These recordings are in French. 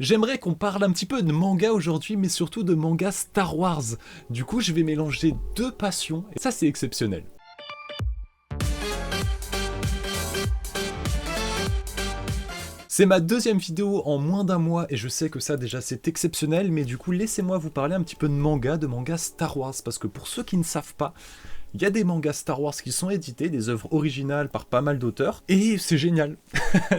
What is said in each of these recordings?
J'aimerais qu'on parle un petit peu de manga aujourd'hui, mais surtout de manga Star Wars. Du coup, je vais mélanger deux passions, et ça c'est exceptionnel. C'est ma deuxième vidéo en moins d'un mois, et je sais que ça déjà c'est exceptionnel, mais du coup laissez-moi vous parler un petit peu de manga Star Wars, parce que pour ceux qui ne savent pas, il y a des mangas Star Wars qui sont édités, des œuvres originales par pas mal d'auteurs, et c'est génial.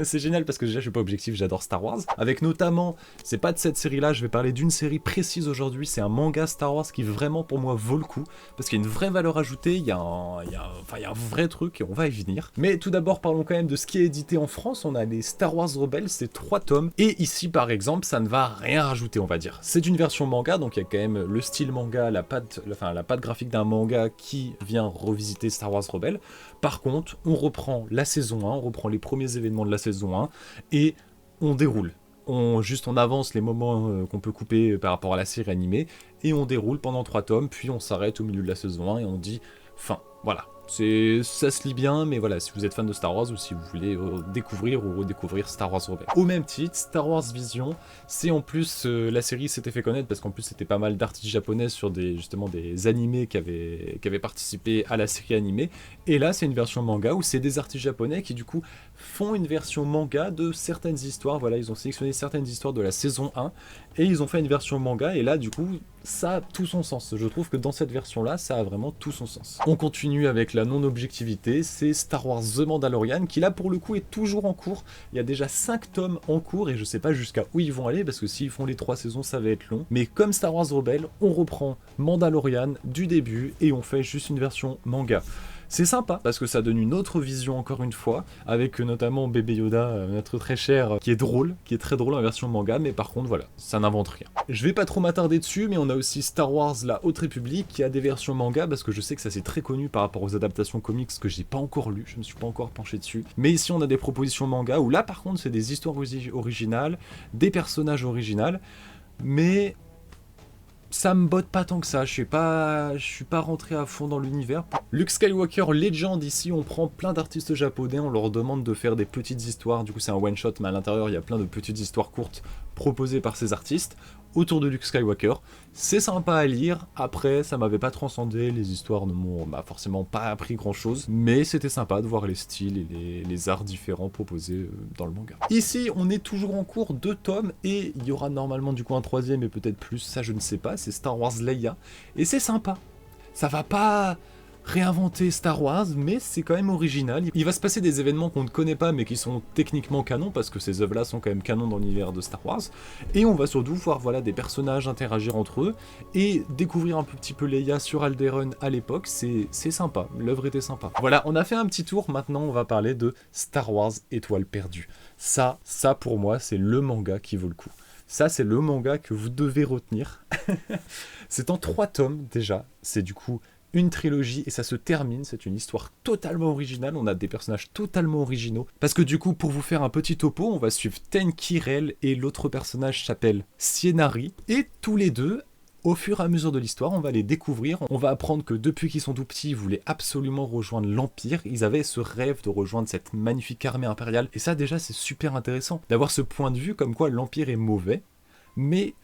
C'est génial parce que déjà je suis pas objectif, j'adore Star Wars. Avec notamment, c'est pas de cette série-là, je vais parler d'une série précise aujourd'hui, c'est un manga Star Wars qui vraiment pour moi vaut le coup, parce qu'il y a une vraie valeur ajoutée, il y a un vrai truc, et on va y venir. Mais tout d'abord parlons quand même de ce qui est édité en France, on a les Star Wars Rebels, c'est 3 tomes, et ici par exemple, ça ne va rien rajouter on va dire. C'est une version manga, donc il y a quand même le style manga, la patte graphique d'un manga qui vient revisiter Star Wars Rebels. Par contre, on reprend la saison 1, on reprend les premiers événements de la saison 1, et on déroule. On avance les moments qu'on peut couper par rapport à la série animée, et on déroule pendant 3 tomes, puis on s'arrête au milieu de la saison 1, et on dit fin. Voilà. Ça se lit bien, mais voilà, si vous êtes fan de Star Wars ou si vous voulez découvrir ou redécouvrir Star Wars Rebels. Au même titre, Star Wars Vision, c'est en plus, la série s'était fait connaître parce qu'en plus c'était pas mal d'artistes japonais sur justement des animés qui avaient participé à la série animée. Et là, c'est une version manga où c'est des artistes japonais qui du coup font une version manga de certaines histoires. Voilà, ils ont sélectionné certaines histoires de la saison 1 et ils ont fait une version manga. Et là, du coup, ça a tout son sens. Je trouve que dans cette version-là, ça a vraiment tout son sens. On continue avec la non-objectivité, c'est Star Wars The Mandalorian, qui là pour le coup est toujours en cours. Il y a déjà 5 tomes en cours et je sais pas jusqu'à où ils vont aller, parce que s'ils font les 3 saisons, ça va être long. Mais comme Star Wars Rebels, on reprend Mandalorian du début et on fait juste une version manga. C'est sympa parce que ça donne une autre vision encore une fois, avec notamment Bébé Yoda, notre très cher, qui est très drôle en version manga, mais par contre voilà, ça n'invente rien. Je vais pas trop m'attarder dessus, mais on a aussi Star Wars La Haute République qui a des versions manga, parce que je sais que ça c'est très connu par rapport aux adaptations comics que j'ai pas encore lu, je me suis pas encore penché dessus. Mais ici on a des propositions manga où là par contre c'est des histoires originales, des personnages originaux, mais ça me botte pas tant que ça, je suis pas rentré à fond dans l'univers. Luke Skywalker Legend, ici on prend plein d'artistes japonais, on leur demande de faire des petites histoires, du coup c'est un one shot mais à l'intérieur il y a plein de petites histoires courtes proposées par ces artistes autour de Luke Skywalker. C'est sympa à lire, après ça m'avait pas transcendé, les histoires ne m'ont forcément pas appris grand chose, mais c'était sympa de voir les styles et les arts différents proposés dans le manga. Ici on est toujours en cours, 2 tomes, et il y aura normalement du coup un 3e et peut-être plus, ça je ne sais pas, c'est Star Wars Leia, et c'est sympa. Ça va pas réinventer Star Wars, mais c'est quand même original. Il va se passer des événements qu'on ne connaît pas, mais qui sont techniquement canons, parce que ces œuvres-là sont quand même canons dans l'univers de Star Wars. Et on va surtout voir des personnages interagir entre eux, et découvrir un petit peu Leia sur Alderaan à l'époque, c'est sympa, l'œuvre était sympa. Voilà, on a fait un petit tour, maintenant on va parler de Star Wars Étoile Perdue. Ça pour moi, c'est le manga qui vaut le coup. Ça, c'est le manga que vous devez retenir. C'est en 3 tomes déjà, c'est du coup une trilogie et ça se termine, c'est une histoire totalement originale, on a des personnages totalement originaux, parce que du coup pour vous faire un petit topo, on va suivre Ten Kirel et l'autre personnage s'appelle Cienari, et tous les deux, au fur et à mesure de l'histoire, on va les découvrir, on va apprendre que depuis qu'ils sont tout petits, ils voulaient absolument rejoindre l'Empire, ils avaient ce rêve de rejoindre cette magnifique armée impériale, et ça déjà c'est super intéressant, d'avoir ce point de vue comme quoi l'Empire est mauvais, mais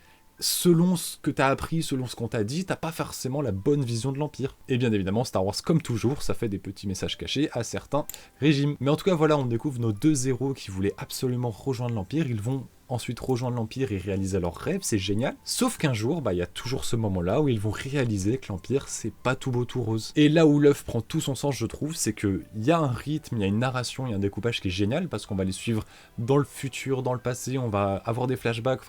selon ce que t'as appris, selon ce qu'on t'a dit, t'as pas forcément la bonne vision de l'Empire. Et bien évidemment, Star Wars, comme toujours, ça fait des petits messages cachés à certains régimes. Mais en tout cas, voilà, on découvre nos 2 héros qui voulaient absolument rejoindre l'Empire, ils vont ensuite rejoindre l'Empire et réaliser leurs rêves, c'est génial. Sauf qu'un jour, il y a toujours ce moment-là où ils vont réaliser que l'Empire, c'est pas tout beau tout rose. Et là où l'œuvre prend tout son sens, je trouve, c'est qu'il y a un rythme, il y a une narration, il y a un découpage qui est génial, parce qu'on va les suivre dans le futur, dans le passé, on va avoir des flashbacks,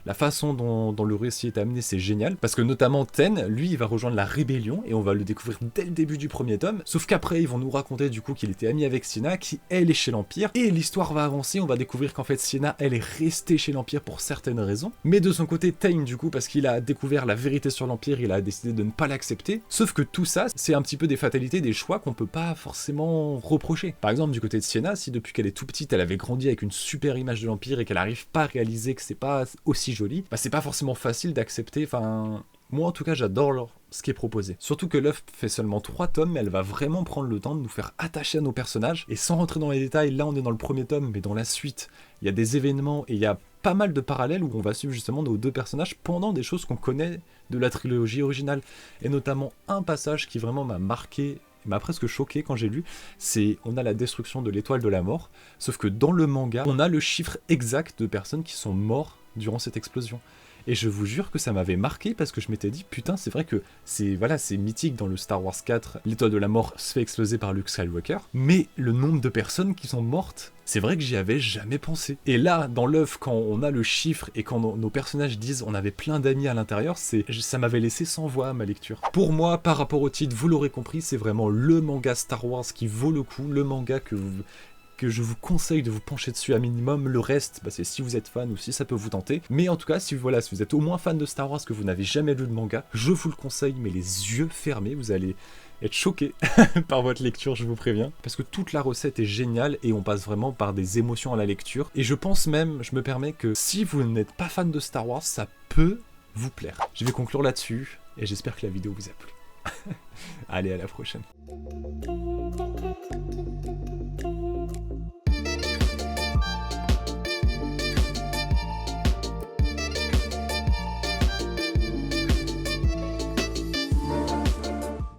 la façon dont le récit est amené, c'est génial, parce que notamment Ten, lui, il va rejoindre la rébellion, et on va le découvrir dès le début du premier tome, sauf qu'après, ils vont nous raconter du coup qu'il était ami avec Sienna, qui, elle, est chez l'Empire, et l'histoire va avancer, on va découvrir qu'en fait, Sienna, elle est rester chez l'Empire pour certaines raisons, mais de son côté Tain du coup parce qu'il a découvert la vérité sur l'Empire, il a décidé de ne pas l'accepter, sauf que tout ça c'est un petit peu des fatalités, des choix qu'on peut pas forcément reprocher. Par exemple du côté de Sienna, si depuis qu'elle est tout petite elle avait grandi avec une super image de l'Empire et qu'elle arrive pas à réaliser que c'est pas aussi joli, c'est pas forcément facile d'accepter, moi en tout cas j'adore ce qui est proposé. Surtout que l'œuvre fait seulement 3 tomes, mais elle va vraiment prendre le temps de nous faire attacher à nos personnages, et sans rentrer dans les détails, là on est dans le premier tome, mais dans la suite, il y a des événements et il y a pas mal de parallèles où on va suivre justement nos deux personnages pendant des choses qu'on connaît de la trilogie originale. Et notamment un passage qui vraiment m'a marqué, m'a presque choqué quand j'ai lu, c'est on a la destruction de l'étoile de la mort, sauf que dans le manga, on a le chiffre exact de personnes qui sont mortes durant cette explosion. Et je vous jure que ça m'avait marqué parce que je m'étais dit, putain, c'est vrai que c'est mythique dans le Star Wars 4, l'étoile de la mort se fait exploser par Luke Skywalker, mais le nombre de personnes qui sont mortes, c'est vrai que j'y avais jamais pensé. Et là, dans l'œuvre, quand on a le chiffre et quand nos personnages disent on avait plein d'amis à l'intérieur, ça m'avait laissé sans voix à ma lecture. Pour moi, par rapport au titre, vous l'aurez compris, c'est vraiment le manga Star Wars qui vaut le coup, le manga que je vous conseille de vous pencher dessus à minimum. Le reste, c'est si vous êtes fan ou si ça peut vous tenter. Mais en tout cas, si vous êtes au moins fan de Star Wars, que vous n'avez jamais lu de manga, je vous le conseille, mais les yeux fermés, vous allez être choqué par votre lecture, je vous préviens. Parce que toute la recette est géniale et on passe vraiment par des émotions à la lecture. Et je pense même, je me permets que si vous n'êtes pas fan de Star Wars, ça peut vous plaire. Je vais conclure là-dessus et j'espère que la vidéo vous a plu. Allez, à la prochaine.